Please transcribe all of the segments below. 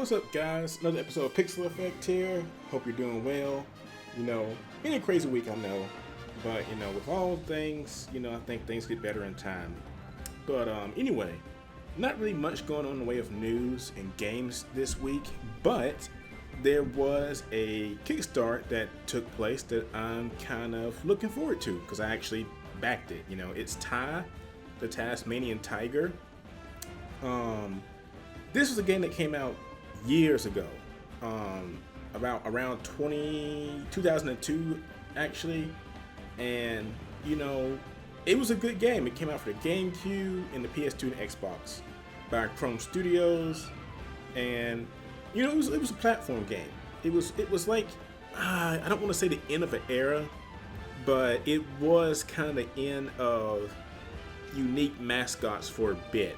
What's up, guys? Another episode of Pixel Effect here. Hope you're doing well. Been a crazy week, I know. But, with all things, I think things get better in time. But, anyway, not really much going on in the way of news and games this week. But there was a Kickstarter that took place that I'm kind of looking forward to because I actually backed it. It's Ty, the Tasmanian tiger. This was a game that came out years ago, around 2002 actually, and it was a good game. It came out for the GameCube and the PS2 and Xbox by Chrome Studios, and it was a platform game. It was like I don't want to say the end of an era, but it was kind of the end of unique mascots for a bit.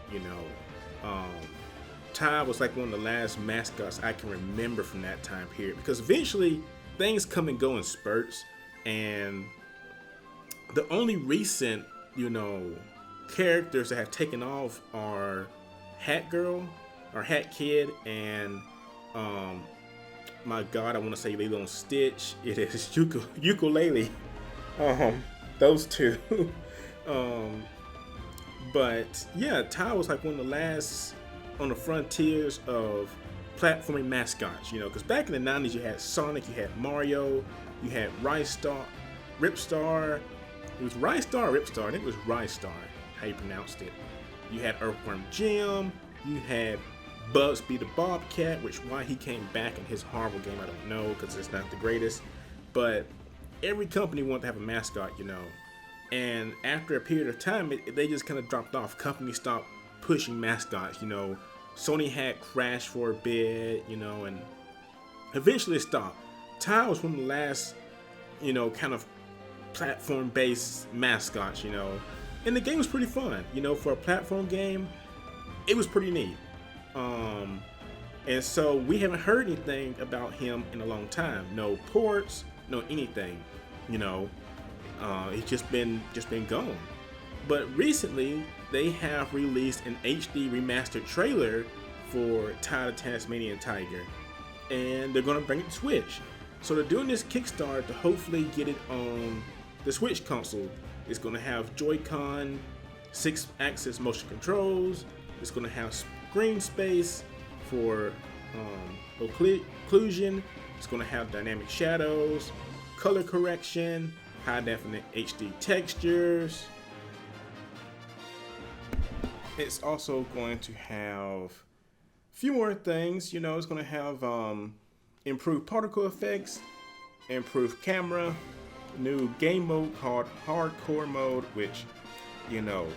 Ty was like one of the last mascots I can remember from that time period, because eventually things come and go in spurts, and the only recent characters that have taken off are Hat Girl or Hat Kid and my god, I want to say Lilo and Stitch. It is Ukulele. Those two. But yeah, Ty was like one of the last on the frontiers of platforming mascots, because back in the 90s you had Sonic, you had Mario, you had Ripstar. It was Ripstar or Ripstar? I think it was Ripstar, how you pronounced it. You had Earthworm Jim, you had Bugsby the Bobcat, which why he came back in his horrible game, I don't know, because it's not the greatest. But every company wanted to have a mascot, and after a period of time, they just kind of dropped off. Companies stopped pushing mascots. Sony had Crash for a bit, and eventually it stopped. Ty was one of the last, kind of platform-based mascots, and the game was pretty fun. For a platform game, it was pretty neat. And so we haven't heard anything about him in a long time. No ports, no anything, It's just been gone. But recently, they have released an HD remastered trailer for Ty the Tasmanian Tiger, and they're going to bring it to Switch. So they're doing this Kickstarter to hopefully get it on the Switch console. It's going to have Joy-Con 6-axis motion controls. It's going to have screen space for occlusion. It's going to have dynamic shadows, color correction, high definite HD textures. It's also going to have a few more things. It's going to have improved particle effects, improved camera, new game mode called hardcore mode, which,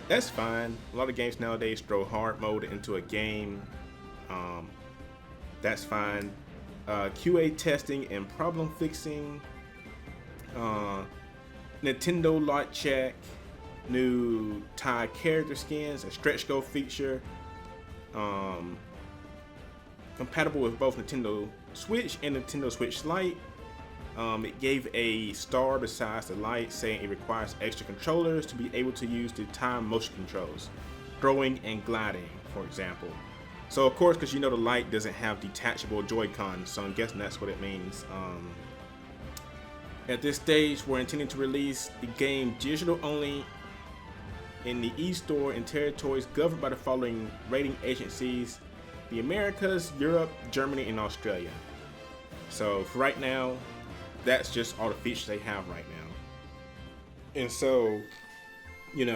that's fine. A lot of games nowadays throw hard mode into a game. That's fine. QA testing and problem fixing. Nintendo Lot Check. New Ty character skins, a stretch goal feature, compatible with both Nintendo Switch and Nintendo Switch Lite. It gave a star besides the Lite, saying it requires extra controllers to be able to use the Ty motion controls, throwing and gliding, for example. So of course, because the Lite doesn't have detachable Joy-Cons, so I'm guessing that's what it means. At this stage, we're intending to release the game digital only in the e-store in territories governed by the following rating agencies: the Americas, Europe, Germany, and Australia. So for right now, that's just all the features they have right now. And so, it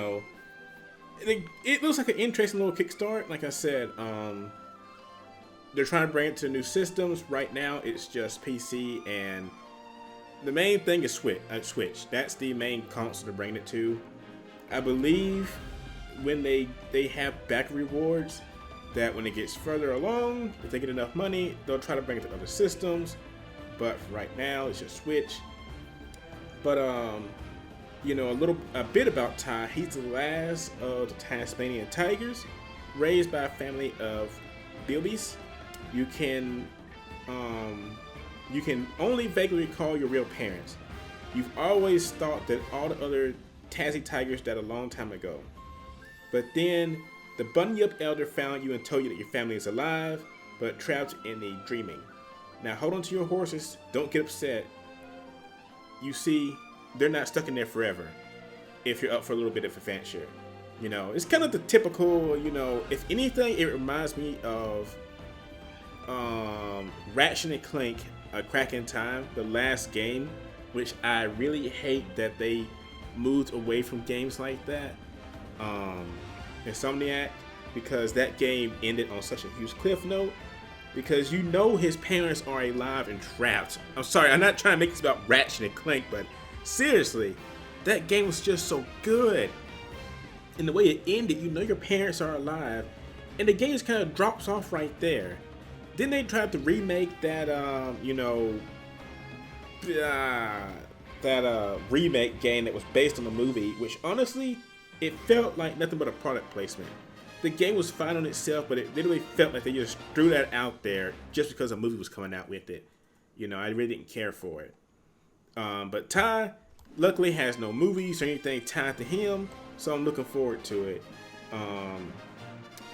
looks like an interesting little Kickstart. Like I said, they're trying to bring it to new systems. Right now, it's just PC, and the main thing is Switch. That's the main console to bring it to. I believe when they have back rewards, that when it gets further along, if they get enough money, they'll try to bring it to other systems. But for right now, it's just Switch. But a bit about Ty. He's the last of the Tasmanian tigers, raised by a family of bilbies. You can only vaguely recall your real parents. You've always thought that all the other Tassie tigers died a long time ago. But then the Bunyip Elder found you and told you that your family is alive, but trapped in the dreaming. Now hold on to your horses. Don't get upset. You see, they're not stuck in there forever. If you're up for a little bit of adventure, you know, it's kind of the typical. You know, if anything, it reminds me of Ratchet and Clank: A Crack in Time, the last game, which I really hate that they moved away from games like that. Insomniac, because that game ended on such a huge cliff note. Because you know his parents are alive and trapped. I'm sorry, I'm not trying to make this about Ratchet and Clank, but seriously, that game was just so good. And the way it ended, you know your parents are alive, and the game just kind of drops off right there. Then they tried to remake that, remake game that was based on the movie, which honestly, it felt like nothing but a product placement. The game was fine on itself, but it literally felt like they just threw that out there just because a movie was coming out with it. You know, I really didn't care for it. But Ty, luckily, has no movies or anything tied to him, so I'm looking forward to it. I'm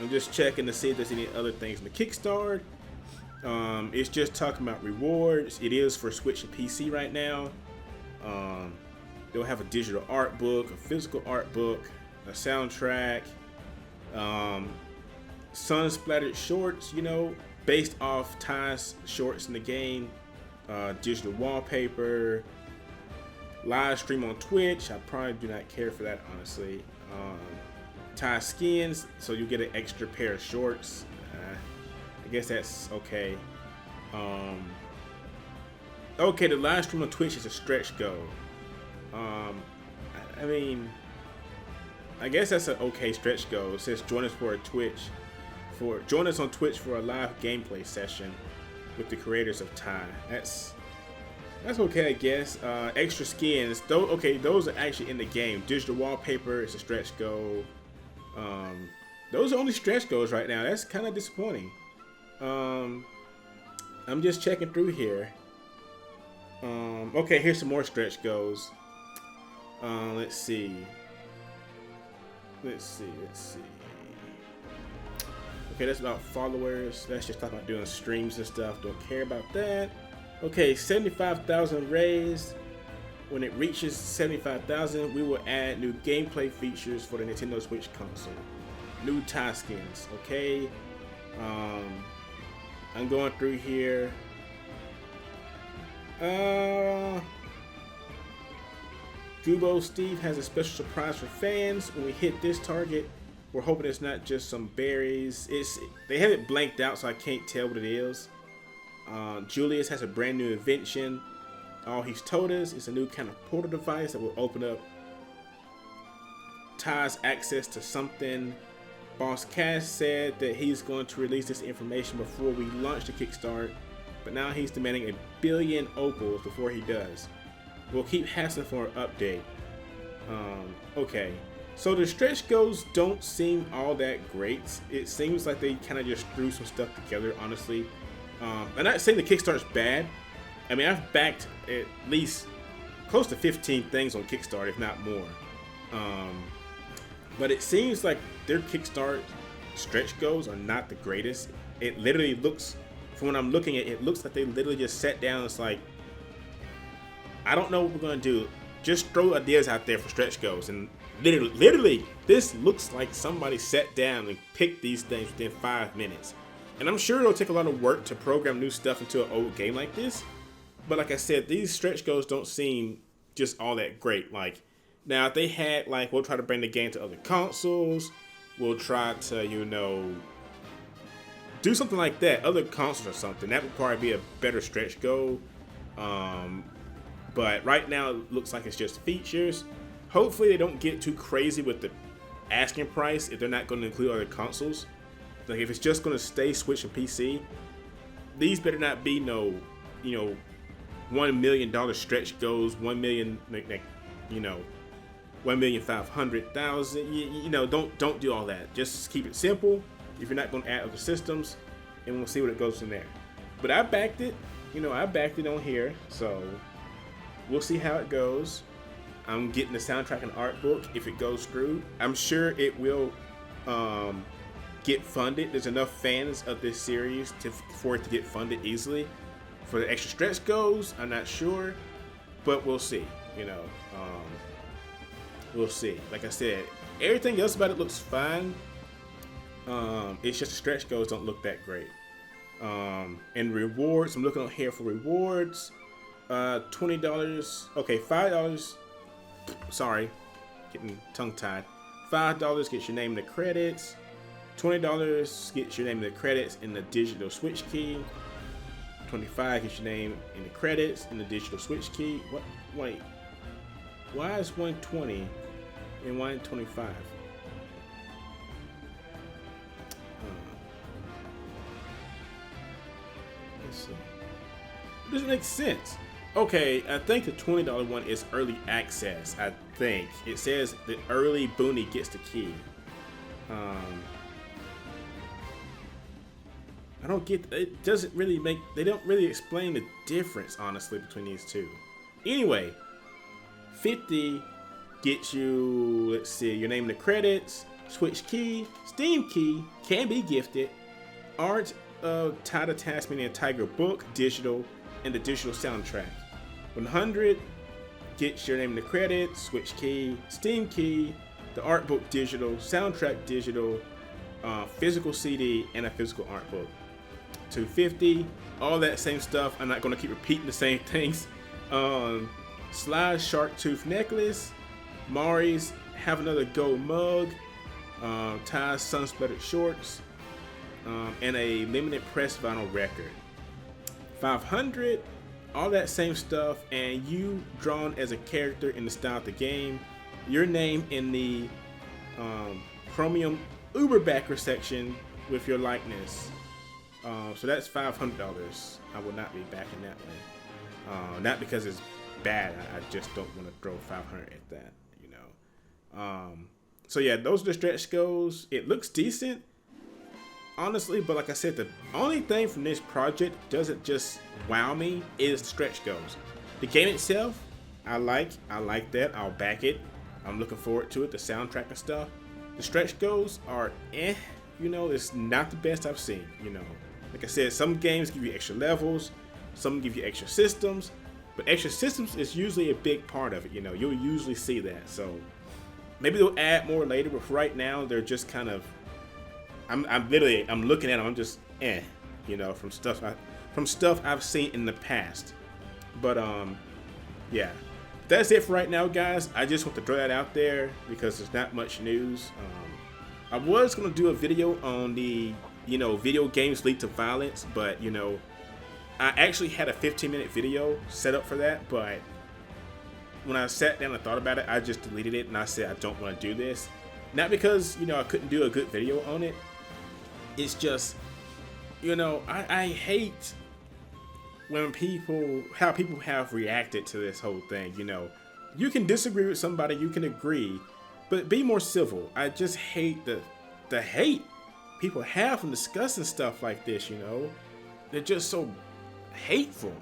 just checking to see if there's any other things in the Kickstarter. It's just talking about rewards. It is for Switch and PC right now. They'll have a digital art book, a physical art book, a soundtrack, sun-splattered shorts, you know, based off Ty's shorts in the game, digital wallpaper, live stream on Twitch. I probably do not care for that, honestly. Ty skins, so you get an extra pair of shorts. I guess that's okay. Okay, the live stream on Twitch is a stretch goal. I mean, I guess that's an okay stretch goal. It says join us on Twitch for a live gameplay session with the creators of Ty. That's okay, I guess. Extra skins, though. Okay, those are actually in the game. Digital wallpaper is a stretch goal. Those are only stretch goals right now. That's kind of disappointing. I'm just checking through here. Okay, here's some more stretch goals. Let's see. Okay, that's about followers. That's just talking about doing streams and stuff. Don't care about that. Okay, 75,000 raised. When it reaches 75,000, we will add new gameplay features for the Nintendo Switch console. New tie skins. Okay. I'm going through here. Gubo Steve has a special surprise for fans. When we hit this target, we're hoping it's not just some berries. They have it blanked out, so I can't tell what it is. Julius has a brand new invention. All he's told us is a new kind of portal device that will open up Ty's access to something. Boss Cash said that he's going to release this information before we launch the Kickstarter, but now he's demanding 1 billion opals before he does. We'll keep hassling for an update. Okay, so the stretch goals don't seem all that great. It seems like they kind of just threw some stuff together, honestly. I'm not saying the Kickstarter's bad. I mean, I've backed at least close to 15 things on Kickstarter, if not more. But it seems like their Kickstarter stretch goals are not the greatest. It literally looks, from what I'm looking at, it looks like they literally just sat down and it's like, I don't know what we're going to do. Just throw ideas out there for stretch goals. And literally, this looks like somebody sat down and picked these things within 5 minutes. And I'm sure it'll take a lot of work to program new stuff into an old game like this. But like I said, these stretch goals don't seem just all that great. Like, now if they had, like, we'll try to bring the game to other consoles. We'll try to, you know, do something like that. Other consoles or something. That would probably be a better stretch goal. But right now, it looks like it's just features. Hopefully, they don't get too crazy with the asking price if they're not going to include other consoles. Like, if it's just going to stay Switch and PC, these better not be no, you know, $1 million stretch goals, 1 million, you know, 1,500,000. You know, don't do all that. Just keep it simple. If you're not going to add other systems, and we'll see what it goes from there. But I backed it. You know, I backed it on here, so we'll see how it goes. I'm getting the soundtrack and art book if it goes through. I'm sure it will get funded. There's enough fans of this series for it to get funded easily. For the extra stretch goals, I'm not sure, but we'll see. You know, we'll see. Like I said, everything else about it looks fine. It's just the stretch goals don't look that great. And rewards, I'm looking on here for rewards. $20. Okay, $5. Sorry, getting tongue-tied. $5 gets your name in the credits. $20 gets your name in the credits in the digital switch key. $25 gets your name in the credits in the digital switch key. What? Wait. Why is 120 and 125? Let's see. It doesn't make sense. Okay, I think the $20 one is early access. I think it says the early booney gets the key. I don't get it. Doesn't really make. They don't really explain the difference, honestly, between these two. Anyway, 50 gets you. Let's see, your name in the credits, switch key, Steam key can be gifted, art of Tasmanian Tiger book, digital, and the digital soundtrack. 100 gets your name in the credits, switch key, Steam key, the art book digital, soundtrack digital, physical CD, and a physical art book. 250, all that same stuff. I'm not going to keep repeating the same things. Slide shark tooth necklace, Mari's have another gold mug, Ty's sun splattered shorts, and a limited press vinyl record. 500, all that same stuff, and you drawn as a character in the style of the game, your name in the Chromium Uberbacker section with your likeness. So that's $500. I will not be backing that way. Not because it's bad. I just don't want to throw $500 at that, you know. So yeah, those are the stretch goals. It looks decent, honestly, but like I said, the only thing from this project doesn't just wow me is the stretch goals. The game itself, I like that. I'll back it. I'm looking forward to it. The soundtrack and stuff. The stretch goals are you know, it's not the best I've seen, you know. Like I said, some games give you extra levels, some give you extra systems, but extra systems is usually a big part of it, you know. You'll usually see that. So maybe they'll add more later, but for right now, they're just kind of, I'm looking at them, I'm just you know, from stuff I've seen in the past. But yeah, that's it for right now, guys. I just want to throw that out there because there's not much news. I was gonna do a video on the, you know, video games lead to violence, but you know, I actually had a 15-minute video set up for that, but when I sat down and thought about it, I just deleted it and I said I don't want to do this. Not because, you know, I couldn't do a good video on it. It's just, you know, I hate when how people have reacted to this whole thing. You know, you can disagree with somebody, you can agree, but be more civil. I just hate the hate people have from discussing stuff like this, you know. They're just so hateful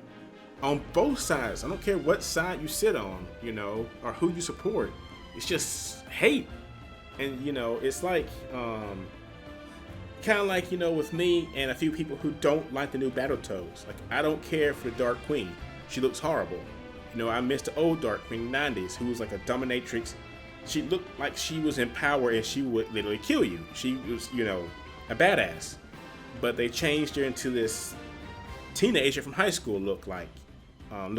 on both sides. I don't care what side you sit on, you know, or who you support. It's just hate. And, you know, it's like, kind of like, you know, with me and a few people who don't like the new Battletoads. Like, I don't care for the Dark Queen. She looks horrible. You know, I miss the old Dark Queen in the 90s, who was like a dominatrix. She looked like she was in power and she would literally kill you. She was, you know, a badass. But they changed her into this teenager from high school look-alike. And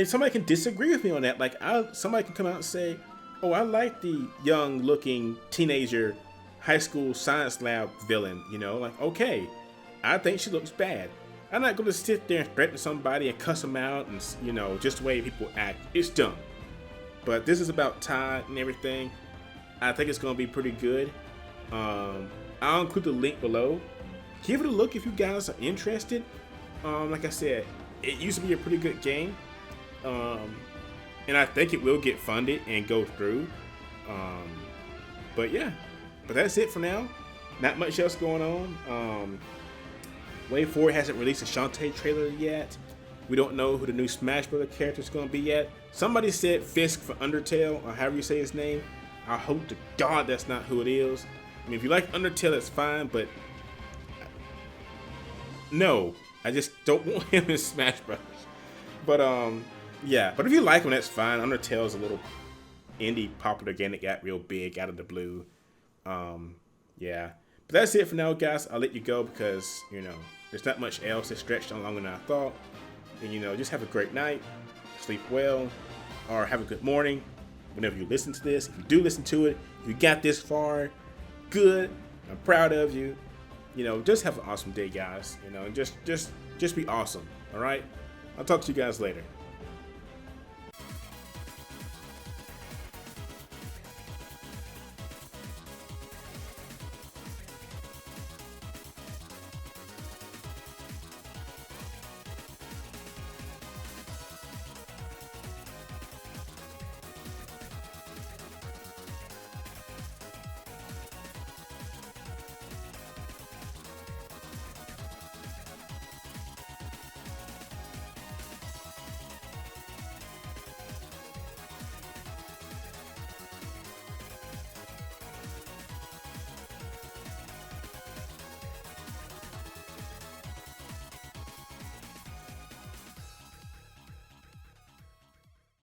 somebody can disagree with me on that. Like, somebody can come out and say, oh, I like the young-looking teenager high school science lab villain, you know? Like, okay, I think she looks bad. I'm not going to sit there and threaten somebody and cuss them out and, you know, just the way people act. It's dumb. But this is about Todd and everything. I think it's going to be pretty good. I'll include the link below. Give it a look if you guys are interested. Like I said, it used to be a pretty good game. And I think it will get funded and go through. But yeah, but that's it for now. Not much else going on. Wave 4 hasn't released a Shantae trailer yet. We don't know who the new Smash Bros. Character is going to be yet. Somebody said Fisk for Undertale, or however you say his name. I hope to God that's not who it is. I mean, if you like Undertale, it's fine, but no, I just don't want him in Smash Bros. But yeah. But if you like him, that's fine. Undertale's a little indie popular game that got real big out of the blue. Yeah. But that's it for now, guys. I'll let you go because, you know, there's not much else that stretched on longer than I thought. And, you know, just have a great night, sleep well, or have a good morning whenever you listen to this. If you do listen to it, if you got this far, good. I'm proud of you. You know, just have an awesome day, guys. You know, just be awesome. All right? I'll talk to you guys later.